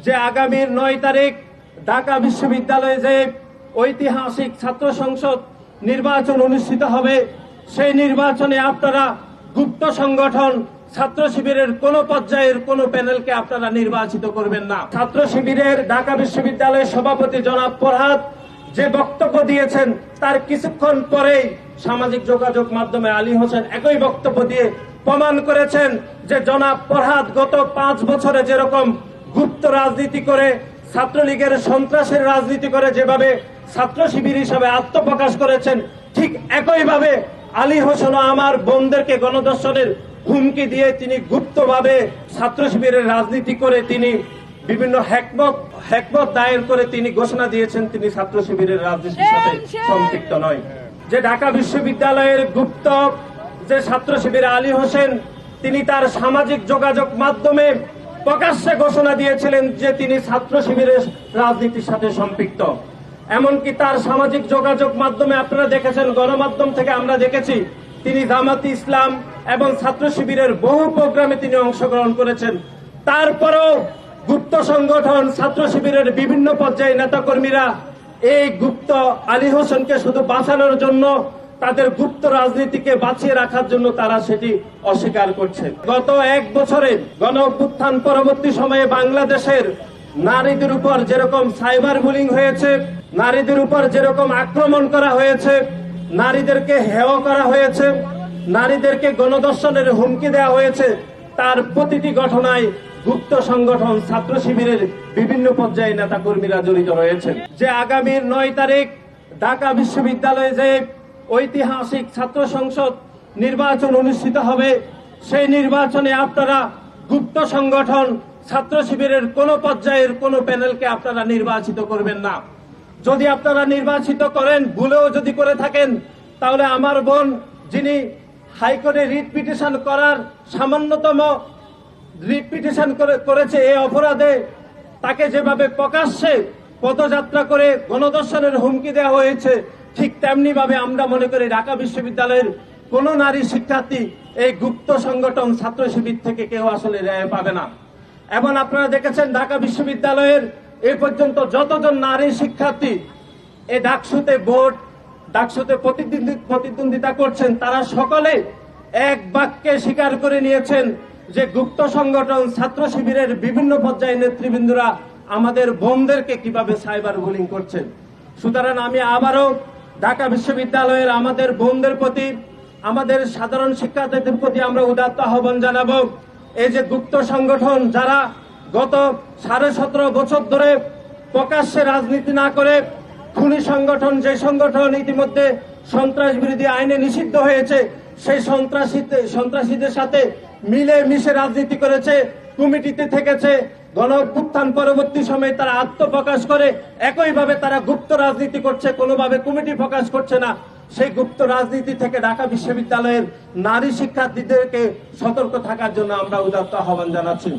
যে আগামীর 9 তারিখ ঢাকা বিশ্ববিদ্যালয়ে যে ঐতিহাসিক ছাত্র সংসদ নির্বাচন অনুষ্ঠিত হবে, সেই নির্বাচনে আপনারা গুপ্ত সংগঠন ছাত্র শিবিরের কোন পর্যায়ের কোন প্যানেলকে আপনারা নির্বাচিত করবেন না। ছাত্র শিবিরের ঢাকা বিশ্ববিদ্যালয়ের সভাপতি জনাব ফরহাদ যে বক্তব্য দিয়েছেন, তার কিছুক্ষণ পরেই সামাজিক যোগাযোগ মাধ্যমে আলী হোসেন একই বক্তব্য দিয়ে প্রমাণ করেছেন যে জনাব ফরহাদ গত 5 বছরে যেরকম গুপ্ত রাজনীতি করে, ছাত্রলীগের সন্ত্রাসের রাজনীতি করে যেভাবে ছাত্র শিবির হিসাবে আত্মপ্রকাশ করেছেন, ঠিক একইভাবে আলী হোসেন আমার বোনদেরকে গণধর্ষণের হুমকি দিয়ে তিনি গুপ্তভাবে ছাত্র শিবিরের রাজনীতি করে তিনি বিভিন্ন হ্যাকমত দায়ের করে তিনি ঘোষণা দিয়েছেন তিনি ছাত্র শিবিরের রাজনীতির সাথে সম্পৃক্ত নয়। যে ঢাকা বিশ্ববিদ্যালয়ের গুপ্ত যে ছাত্র শিবির আলী হোসেন, তিনি তার সামাজিক যোগাযোগ মাধ্যমে প্রকাশ্যে ঘোষণা দিয়েছিলেন যে তিনি ছাত্র শিবিরের রাজনীতির সাথে সম্পৃক্ত। এমনকি তার সামাজিক যোগাযোগ মাধ্যমে আপনারা দেখেছেন, গণমাধ্যম থেকে আমরা দেখেছি তিনি জামাতে ইসলাম এবং ছাত্র শিবিরের বহু প্রোগ্রামে তিনি অংশগ্রহণ করেছেন। তারপরেও গুপ্ত সংগঠন ছাত্র শিবিরের বিভিন্ন পর্যায়ে নেতাকর্মীরা এই গুপ্ত আলী হোসেনকে শুধু বাঁচানোর জন্য, তাদের গুপ্ত রাজনীতিকে বাঁচিয়ে রাখার জন্য তারা সেটি অস্বীকার করছে। গত 1 বছরে গণ অভ্যুত্থান পরবর্তী সময়ে বাংলাদেশের নারীদের উপর যেরকম সাইবার বুলিং হয়েছে, নারীদের উপর যেরকম আক্রমণ করা হয়েছে, নারীদেরকে হেয় করা হয়েছে, নারীদেরকে গণধর্ষণের হুমকি দেওয়া হয়েছে, তার প্রতিটি ঘটনায় গুপ্ত সংগঠন ছাত্র শিবিরের বিভিন্ন পর্যায়ে নেতাকর্মীরা জড়িত রয়েছেন। যে আগামীর 9 তারিখ ঢাকা বিশ্ববিদ্যালয়ে যে ঐতিহাসিক ছাত্র সংসদ নির্বাচন অনুষ্ঠিত হবে, সেই নির্বাচনে আপনারা গুপ্ত সংগঠন ছাত্র শিবিরের কোন পর্যায়ের কোন প্যানেলকে আপনারা নির্বাচিত করবেন না। যদি আপনারা নির্বাচিত করেন, ভুলেও যদি করে থাকেন, তাহলে আমার বোন যিনি হাইকোর্টে রিট পিটিশন করার সামান্যতম রিট পিটিশন করেছে, এই অপরাধে তাকে যেভাবে প্রকাশ্যে পদযাত্রা করে গণধর্ষণের হুমকি দেওয়া হয়েছে, ঠিক তেমনি ভাবে আমরা মনে করি ঢাকা বিশ্ববিদ্যালয়ের কোন নারী শিক্ষার্থী এই গুপ্ত সংগঠন ছাত্র শিবির থেকে কেউ আসলে রেহাই পাবে না। এবং আপনারা দেখেছেন ঢাকা বিশ্ববিদ্যালয়ের এ পর্যন্ত যতজন নারী শিক্ষার্থী এই ডাকসুতে প্রতিদ্বন্দ্বিতা করছেন, তারা সকলে এক বাক্যে স্বীকার করে নিয়েছেন যে গুপ্ত সংগঠন ছাত্র শিবিরের বিভিন্ন পর্যায়ে নেতৃবৃন্দরা আমাদের বোনদেরকে কিভাবে সাইবার বুলিং করছেন। সুতরাং আমি আবারও ঢাকা বিশ্ববিদ্যালয়ের আমাদের বোনদের প্রতি, আমাদের সাধারণ শিক্ষার্থীদের প্রতি আমরা উদাত্ত আহ্বান জানাবো, এই যে গুপ্ত সংগঠন যারা গত 17.5 বছর ধরে প্রকাশ্যে রাজনীতি না করে খুনি সংগঠন, যে সংগঠন ইতিমধ্যে সন্ত্রাস বিরোধী আইনে নিষিদ্ধ হয়েছে, সেই সন্ত্রাসীদের সাথে মিলে মিশে রাজনীতি করেছে, কমিটিতে থেকেছে, গণ অভ্যুত্থান পরবর্তী সময়ে তারা আত্মপ্রকাশ করে একইভাবে তারা গুপ্ত রাজনীতি করছে, কোনোভাবে কমিটি প্রকাশ করছে না। সেই গুপ্ত রাজনীতি থেকে ঢাকা বিশ্ববিদ্যালয়ের নারী শিক্ষার্থীদেরকে সতর্ক থাকার জন্য আমরা উদাত্ত আহ্বান জানাচ্ছি।